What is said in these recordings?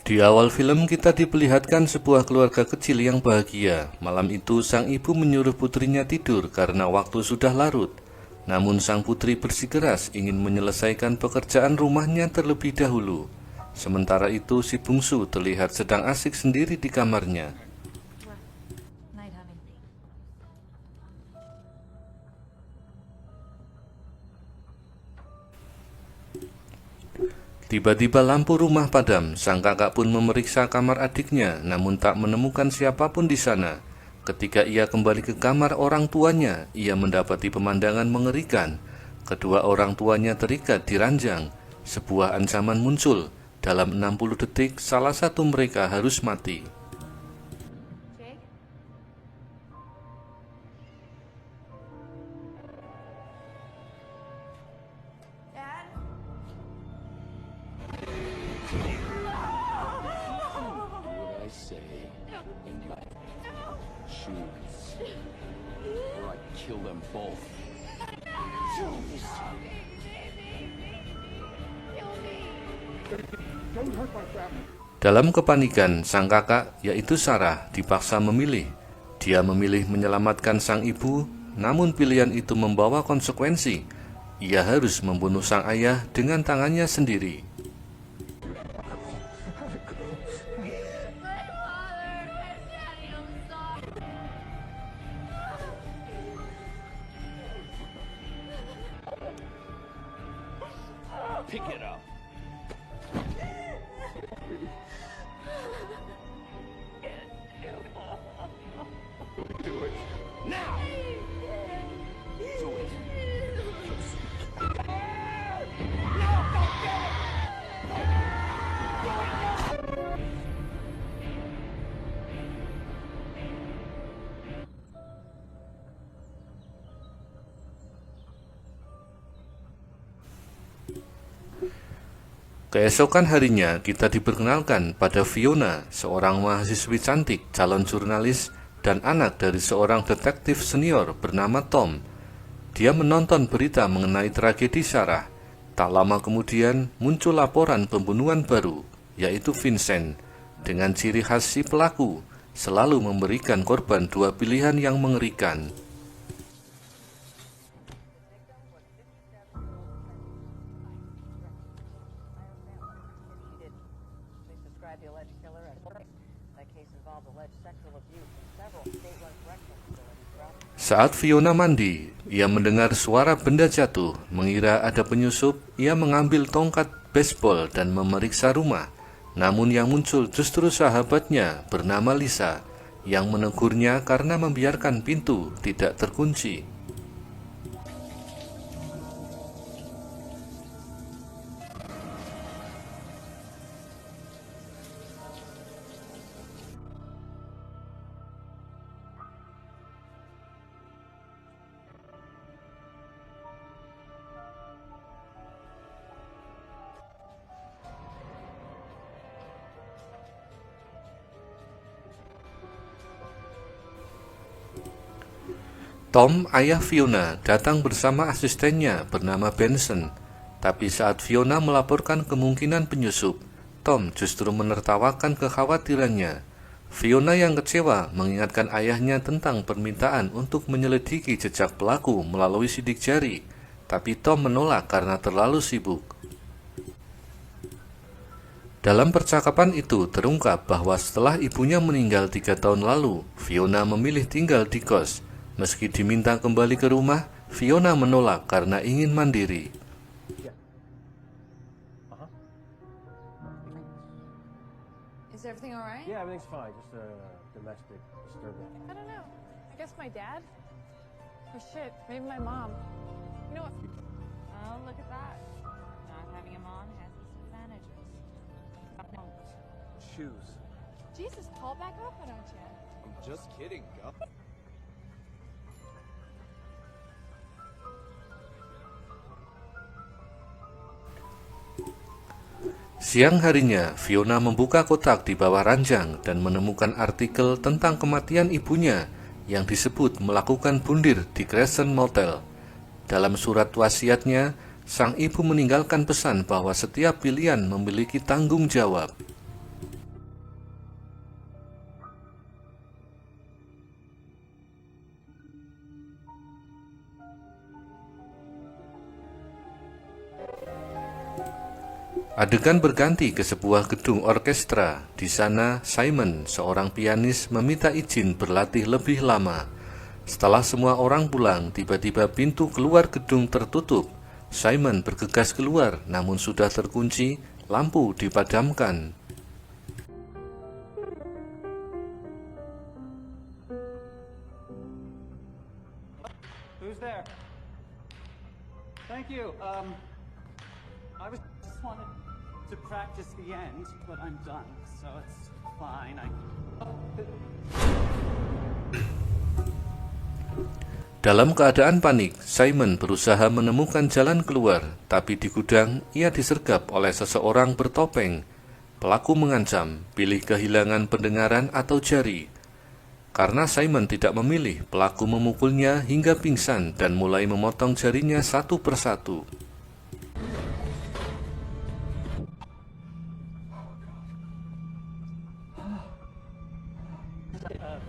Di awal film kita diperlihatkan sebuah keluarga kecil yang bahagia. Malam itu sang ibu menyuruh putrinya tidur karena waktu sudah larut. Namun sang putri bersikeras ingin menyelesaikan pekerjaan rumahnya terlebih dahulu. Sementara itu si bungsu terlihat sedang asik sendiri di kamarnya. Night, honey. Tiba-tiba lampu rumah padam. Sang kakak pun memeriksa kamar adiknya, namun tak menemukan siapapun di sana. Ketika ia kembali ke kamar orang tuanya, ia mendapati pemandangan mengerikan. Kedua orang tuanya terikat di ranjang. Sebuah ancaman muncul. Dalam 60 detik, salah satu mereka harus mati. Jake? Dad? What I say in my shoes, or I kill them both. Dalam kepanikan, sang kakak, yaitu Sarah, dipaksa memilih. Dia memilih menyelamatkan sang ibu, namun pilihan itu membawa konsekuensi. Ia harus membunuh sang ayah dengan tangannya sendiri. Pick it up. Do it now. Do it. Keesokan harinya, kita diperkenalkan pada Fiona, seorang mahasiswi cantik, calon jurnalis, dan anak dari seorang detektif senior bernama Tom. Dia menonton berita mengenai tragedi Sarah. Tak lama kemudian, muncul laporan pembunuhan baru, yaitu Vincent. Dengan ciri khas si pelaku, selalu memberikan korban dua pilihan yang mengerikan. Police described the alleged killer as that case involved alleged sexual abuse in several state-run correctional facilities throughout. Saat Fiona mandi, ia mendengar suara benda jatuh. Mengira ada penyusup, ia mengambil tongkat baseball dan memeriksa rumah. Namun yang muncul justru sahabatnya bernama Lisa, yang menegurnya karena membiarkan pintu tidak terkunci. Tom, ayah Fiona, datang bersama asistennya bernama Benson. Tapi saat Fiona melaporkan kemungkinan penyusup, Tom justru menertawakan kekhawatirannya. Fiona yang kecewa mengingatkan ayahnya tentang permintaan untuk menyelidiki jejak pelaku melalui sidik jari. Tapi Tom menolak karena terlalu sibuk. Dalam percakapan itu terungkap bahwa setelah ibunya meninggal 3 tahun lalu, Fiona memilih tinggal di kos. Meski diminta kembali ke rumah, Fiona menolak karena ingin mandiri. Is everything all right? Yeah, everything's fine. Just a domestic disturbance. I don't know. I guess my dad? Or shit, maybe my mom. You know what? Oh, look at that. Not having him on has its advantages. No. Shoes. Jesus, Paul, back up, why don't you? I'm just kidding, Gus. Siang harinya, Fiona membuka kotak di bawah ranjang dan menemukan artikel tentang kematian ibunya yang disebut melakukan bundir di Crescent Motel. Dalam surat wasiatnya, sang ibu meninggalkan pesan bahwa setiap pilihan memiliki tanggung jawab. Adegan berganti ke sebuah gedung orkestra. Di sana, Simon, seorang pianis, meminta izin berlatih lebih lama. Setelah semua orang pulang, tiba-tiba pintu keluar gedung tertutup. Simon bergegas keluar, namun sudah terkunci, lampu dipadamkan. Who's there? Thank you. I just wanted to practice the end, but I'm done, so it's fine. Dalam keadaan panik, Simon berusaha menemukan jalan keluar, tapi di gudang ia disergap oleh seseorang bertopeng. Pelaku mengancam, pilih kehilangan pendengaran atau jari. Karena Simon tidak memilih, pelaku memukulnya hingga pingsan dan mulai memotong jarinya satu persatu.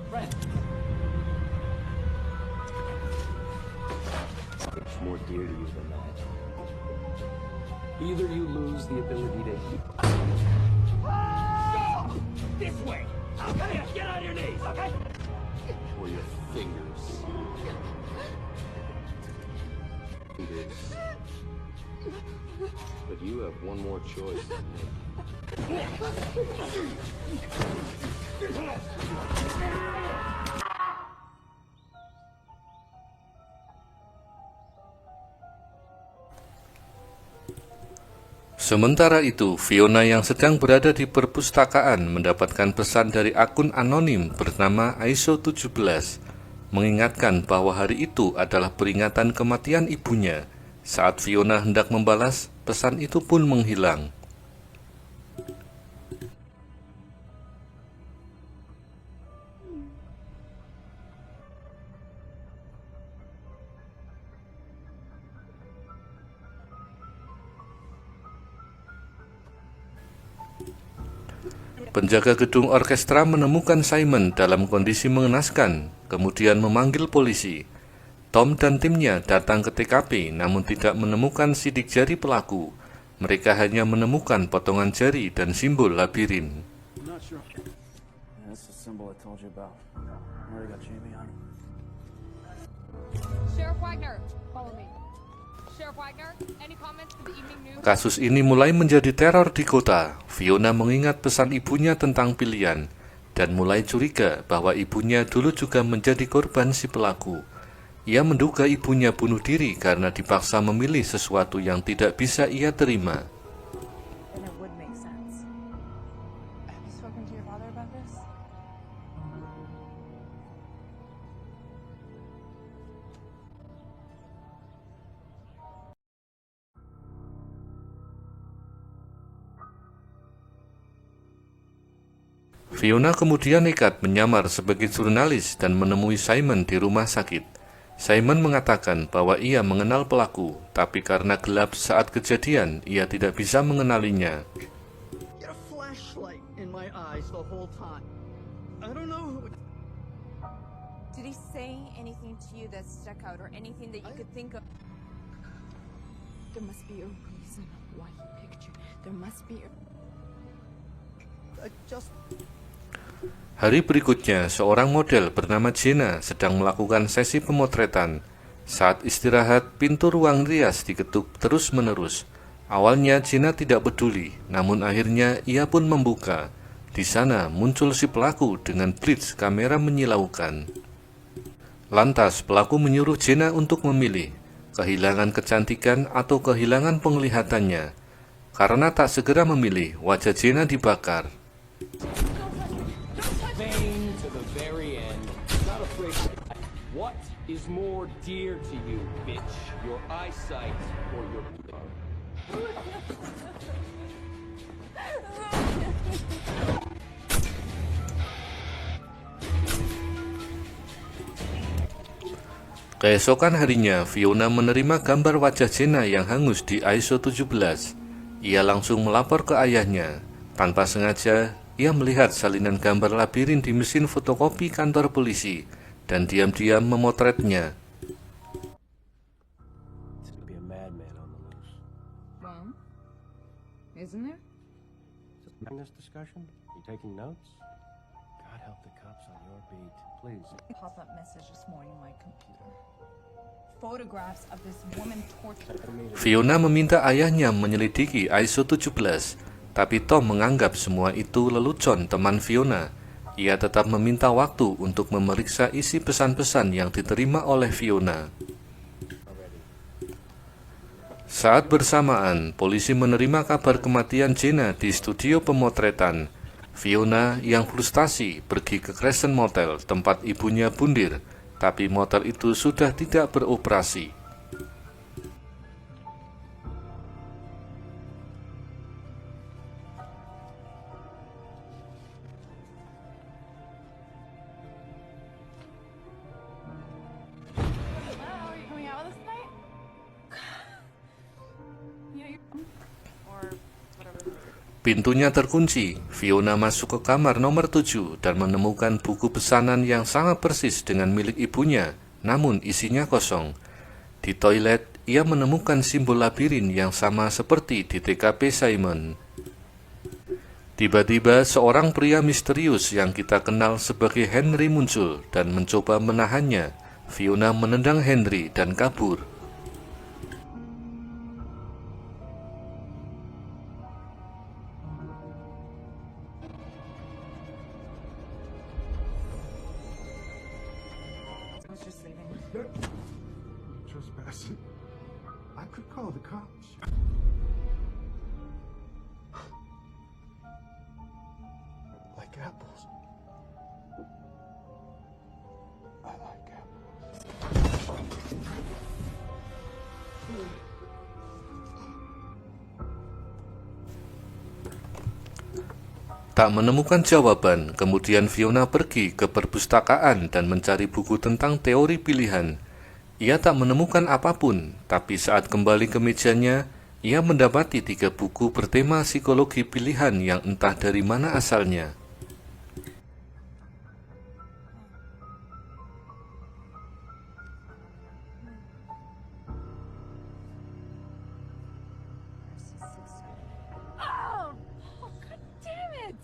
Brent. It's more dear to you than that. Either you lose the ability to heal. This way! Okay, get on your knees, okay? Or your fingers. But you have one more choice to make. Sementara itu, Fiona yang sedang berada di perpustakaan mendapatkan pesan dari akun anonim bernama ISO 17, mengingatkan bahwa hari itu adalah peringatan kematian ibunya. Saat Fiona hendak membalas, pesan itu pun menghilang. Penjaga gedung orkestra menemukan Simon dalam kondisi mengenaskan, kemudian memanggil polisi. Tom dan timnya datang ke TKP namun tidak menemukan sidik jari pelaku. Mereka hanya menemukan potongan jari dan simbol labirin. Not sure. That's the symbol I told you about. I already got Jamie on it. Sheriff Wagner, follow me. Sheriff Wagner, any comments for the evening news? Kasus ini mulai menjadi teror di kota. Fiona mengingat pesan ibunya tentang pilihan dan mulai curiga bahwa ibunya dulu juga menjadi korban si pelaku. Ia menduga ibunya bunuh diri karena dipaksa memilih sesuatu yang tidak bisa ia terima. Then it would make sense. Have you spoken to your father about this? Fiona kemudian nekat menyamar sebagai jurnalis dan menemui Simon di rumah sakit. Simon mengatakan bahwa ia mengenal pelaku, tapi karena gelap saat kejadian, ia tidak bisa mengenalinya. Get a flashlight in my eyes the whole time. I don't know who. Did he say anything to you that stuck out or anything that you could think of? There must be a reason why he picked you. There must be a... I just. Hari berikutnya, seorang model bernama Jenna sedang melakukan sesi pemotretan. Saat istirahat, pintu ruang rias diketuk terus-menerus. Awalnya Jenna tidak peduli, namun akhirnya ia pun membuka. Di sana muncul si pelaku dengan blitz kamera menyilaukan. Lantas pelaku menyuruh Jenna untuk memilih, kehilangan kecantikan atau kehilangan penglihatannya. Karena tak segera memilih, wajah Jenna dibakar. Vain to the very end. Not afraid to die. What is more dear to you, bitch? Your eyesight or your blood? Keesokan harinya, Fiona menerima gambar wajah Jenna yang hangus di ISO 17. Ia langsung melapor ke ayahnya. Tanpa sengaja, ia melihat salinan gambar labirin di mesin fotokopi kantor polisi dan diam-diam memotretnya. To be a madman on the loose. Mom? isn't there? In this discussion? You taking notes? God help the cops on your beat, please. Pop-up message this morning on my computer. Photographs of this woman tortured. Fiona meminta ayahnya menyelidiki ISO 17, tapi Tom menganggap semua itu lelucon teman Fiona. Ia tetap meminta waktu untuk memeriksa isi pesan-pesan yang diterima oleh Fiona. Saat bersamaan, polisi menerima kabar kematian Jenna di studio pemotretan. Fiona yang frustasi pergi ke Crescent Motel tempat ibunya bundir, tapi motel itu sudah tidak beroperasi. Hello, are you coming out with us tonight? Or whatever. Pintunya terkunci. Fiona masuk ke kamar nomor 7 dan menemukan buku pesanan yang sama persis dengan milik ibunya, namun isinya kosong. Di toilet, ia menemukan simbol labirin yang sama seperti di TKP Simon. Tiba-tiba seorang pria misterius yang kita kenal sebagai Henry muncul dan mencoba menahannya. Fiona menendang Henry dan kabur. I was just leaving. Trespassing. I could call the cops. Like apples. I like apples. Tak menemukan jawaban, kemudian Fiona pergi ke perpustakaan dan mencari buku tentang teori pilihan. Ia tak menemukan apapun, tapi saat kembali ke mejanya, ia mendapati 3 buku bertema psikologi pilihan yang entah dari mana asalnya. Oh, god damn it!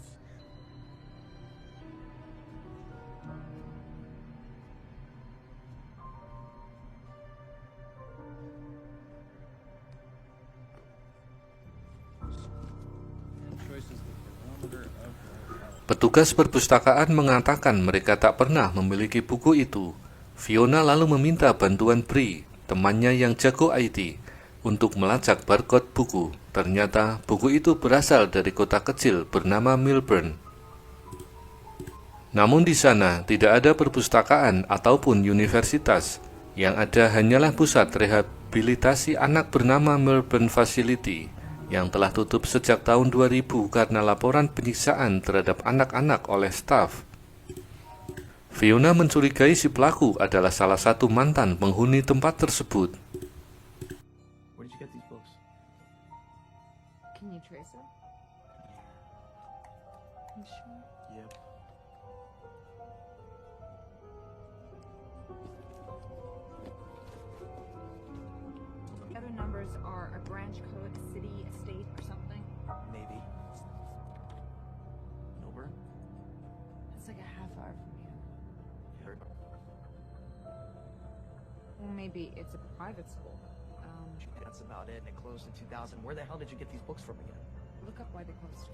Petugas perpustakaan mengatakan mereka tak pernah memiliki buku itu. Fiona lalu meminta bantuan Bree, temannya yang jago IT, untuk melacak barcode buku. Ternyata buku itu berasal dari kota kecil bernama Milburn. Namun di sana tidak ada perpustakaan ataupun universitas. Yang ada hanyalah pusat rehabilitasi anak bernama Milburn Facility, yang telah tutup sejak tahun 2000 karena laporan penyiksaan terhadap anak-anak oleh staf. Fiona mencurigai si pelaku adalah salah satu mantan penghuni tempat tersebut. Where did you get these books? Can you trace it? You sure? Yep. The other numbers are a branch code, a city, a state, or something. Maybe. Milburn? It's like a half hour from here. Heard. Well, maybe it's a private school. That's about it, and it closed in 2000. Where the hell did you get these books from again? Look up why they closed.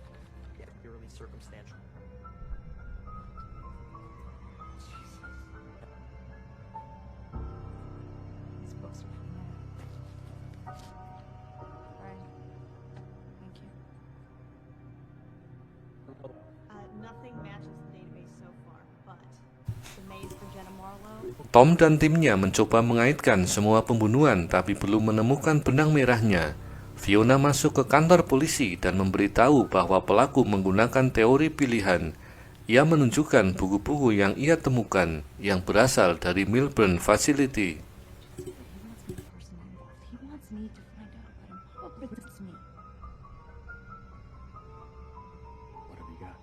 Yeah, purely circumstantial. These books are from there. Right. Thank you. Nothing matches the database so far, but the maze for Jenna Marlowe. Tom dan timnya mencoba mengaitkan semua pembunuhan tapi belum menemukan benang merahnya. Fiona masuk ke kantor polisi dan memberitahu bahwa pelaku menggunakan teori pilihan. Ia menunjukkan buku-buku yang ia temukan yang berasal dari Milburn Facility. He wants me to find out about him. It's me. What have you got?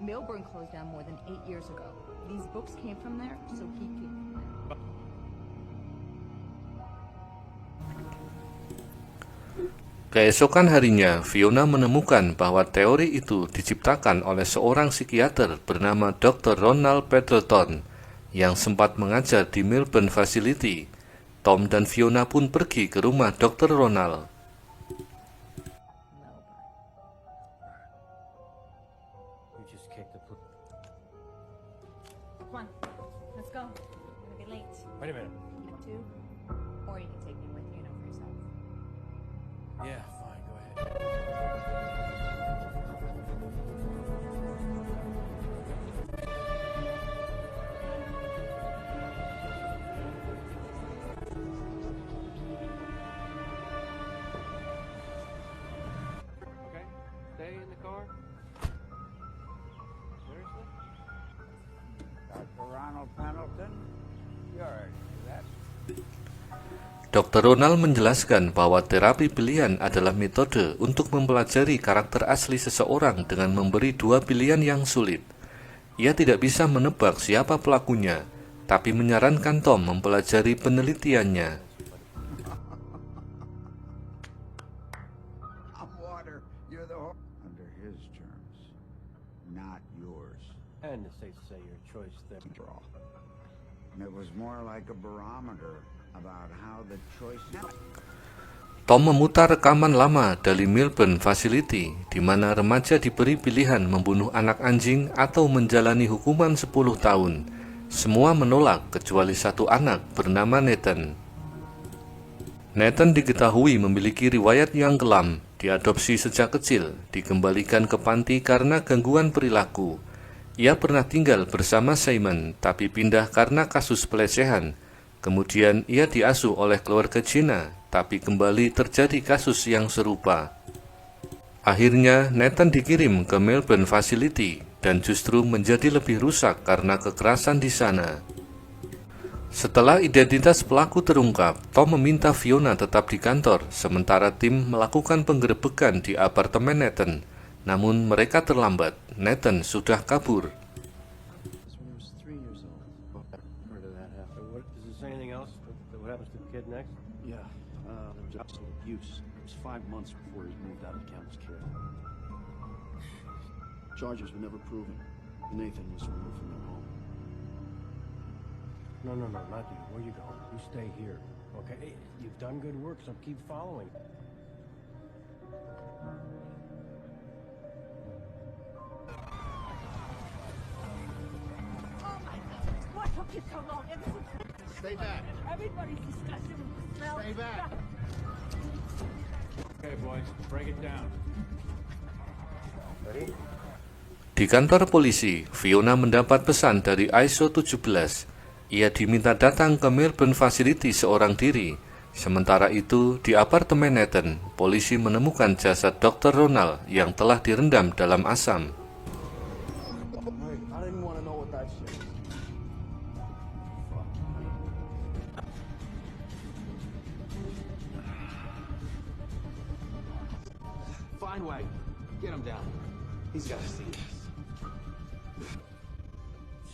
Milburn closed down more than 8 years ago. These books came from there, so he came from there. Keesokan harinya, Fiona menemukan bahwa teori itu diciptakan oleh seorang psikiater bernama Dr. Ronald Pendleton yang sempat mengajar di Melbourne Facility. Tom dan Fiona pun pergi ke rumah Dr. Ronald. Come on, let's go. I'm gonna be late. Wait a minute. At 2, or you can take me with you, for yourself. Yeah, fine, go ahead. Okay, stay in the car. Seriously? Dr. Ronald Pendleton? You already knew that. Dr. Ronald menjelaskan bahwa terapi pilihan adalah metode untuk mempelajari karakter asli seseorang dengan memberi dua pilihan yang sulit. Ia tidak bisa menebak siapa pelakunya, tapi menyarankan Tom mempelajari penelitiannya. I'm water. You're the under his terms, not yours. And it's safe to say your choice there. And it was more like a barometer about how the choice. Tom memutar rekaman lama dari Melbourne Facility, di mana remaja diberi pilihan membunuh anak anjing atau menjalani hukuman 10 tahun. Semua menolak kecuali satu anak bernama Nathan. Nathan diketahui memiliki riwayat yang kelam, diadopsi sejak kecil, dikembalikan ke panti karena gangguan perilaku. Ia pernah tinggal bersama Simon, tapi pindah karena kasus pelecehan. Kemudian ia diasuh oleh keluarga Gina, tapi kembali terjadi kasus yang serupa. Akhirnya Nathan dikirim ke Melbourne Facility dan justru menjadi lebih rusak karena kekerasan di sana. Setelah identitas pelaku terungkap, Tom meminta Fiona tetap di kantor, sementara tim melakukan penggerebekan di apartemen Nathan. Namun mereka terlambat, Nathan sudah kabur. What happens to the kid next? Yeah, there was absolute abuse. It was 5 months before he was moved out of the campus care. Charges were never proven. Nathan was removed from their home. No, not you. Where you going? You stay here. Okay? You've done good work, so keep following. What took you so long? Stay back. Everybody's disgusted with the smell. Stay back. Okay, boys, break it down. Ready? Di kantor polisi, Fiona mendapat pesan dari ISO 17. Ia diminta datang ke Melbourne Facility seorang diri. Sementara itu, di apartemen Nathan, polisi menemukan jasad Dr. Ronald yang telah direndam dalam asam. I didn't want to know what that shit is. Fine way. Get him down. He's got to see this.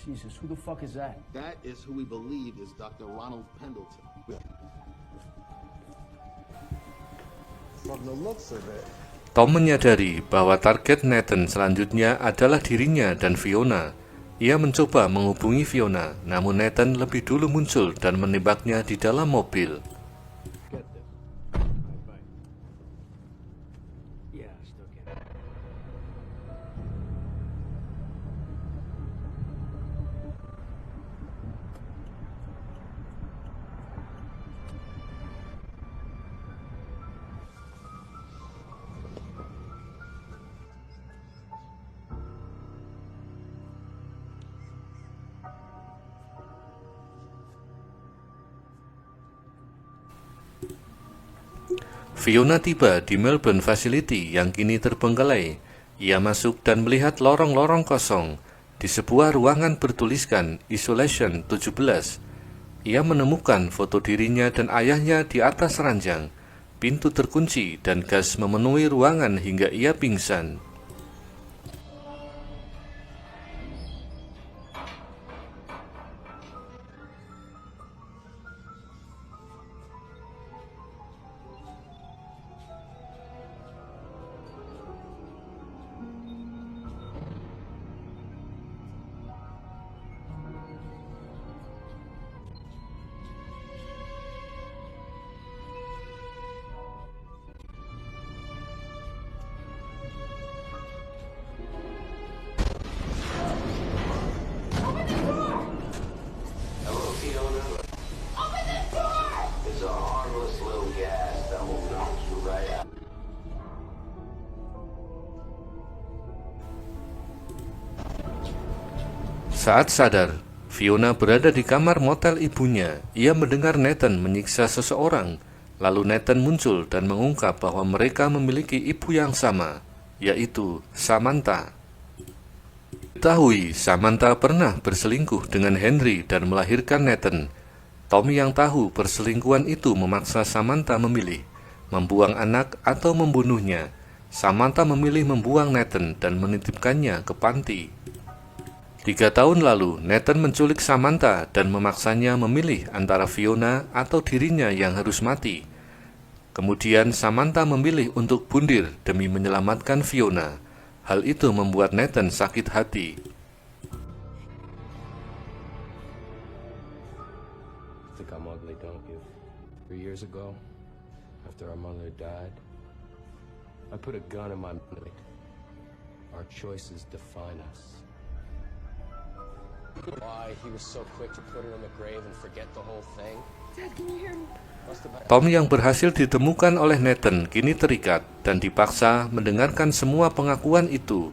Jesus, who the fuck is that? That is who we believe is Dr. Ronald Pendleton. From the looks of it. Tom menyadari bahwa target Nathan selanjutnya adalah dirinya dan Fiona. Ia mencoba menghubungi Fiona, namun Nathan lebih dulu muncul dan menembaknya di dalam mobil. Get this. Bye. Yeah, still get it. Fiona tiba di Melbourne Facility yang kini terbengkalai. Ia masuk dan melihat lorong-lorong kosong. Di sebuah ruangan bertuliskan Isolation 17. Ia menemukan foto dirinya dan ayahnya di atas ranjang. Pintu terkunci dan gas memenuhi ruangan hingga ia pingsan. Saat sadar, Fiona berada di kamar motel ibunya. Ia mendengar Nathan menyiksa seseorang. Lalu Nathan muncul dan mengungkap bahwa mereka memiliki ibu yang sama, yaitu Samantha. Diketahui Samantha pernah berselingkuh dengan Henry dan melahirkan Nathan. Tommy yang tahu perselingkuhan itu memaksa Samantha memilih, membuang anak atau membunuhnya. Samantha memilih membuang Nathan dan menitipkannya ke panti. 3 tahun lalu, Nathan menculik Samantha dan memaksanya memilih antara Fiona atau dirinya yang harus mati. Kemudian Samantha memilih untuk bundir demi menyelamatkan Fiona. Hal itu membuat Nathan sakit hati. Think I'm ugly, don't you? 3 years ago, after our mother died, I put a gun in my mouth. Our choices define us. Why he was so quick to put her in the grave and forget the whole thing? Dad, can you hear me? Tom yang berhasil ditemukan oleh Nathan kini terikat dan dipaksa mendengarkan semua pengakuan itu.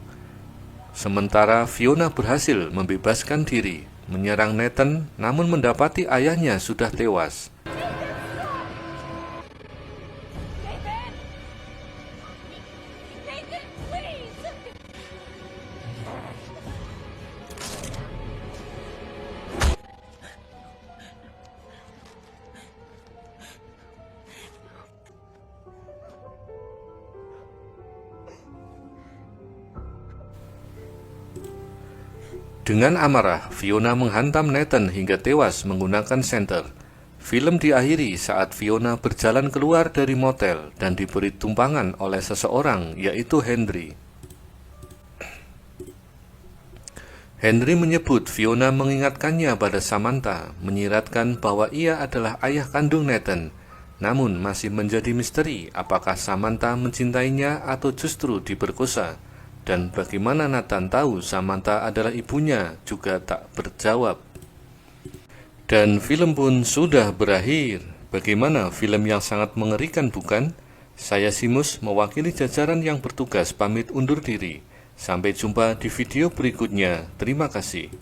Sementara Fiona berhasil membebaskan diri, menyerang Nathan, namun mendapati ayahnya sudah tewas. Dengan amarah, Fiona menghantam Nathan hingga tewas menggunakan senter. Film diakhiri saat Fiona berjalan keluar dari motel dan diberi tumpangan oleh seseorang, yaitu Henry. Henry menyebut Fiona mengingatkannya pada Samantha, menyiratkan bahwa ia adalah ayah kandung Nathan. Namun masih menjadi misteri apakah Samantha mencintainya atau justru diperkosa. Dan bagaimana Nathan tahu Samantha adalah ibunya juga tak berjawab. Dan film pun sudah berakhir. Bagaimana film yang sangat mengerikan, bukan? Saya Simus mewakili jajaran yang bertugas pamit undur diri. Sampai jumpa di video berikutnya. Terima kasih.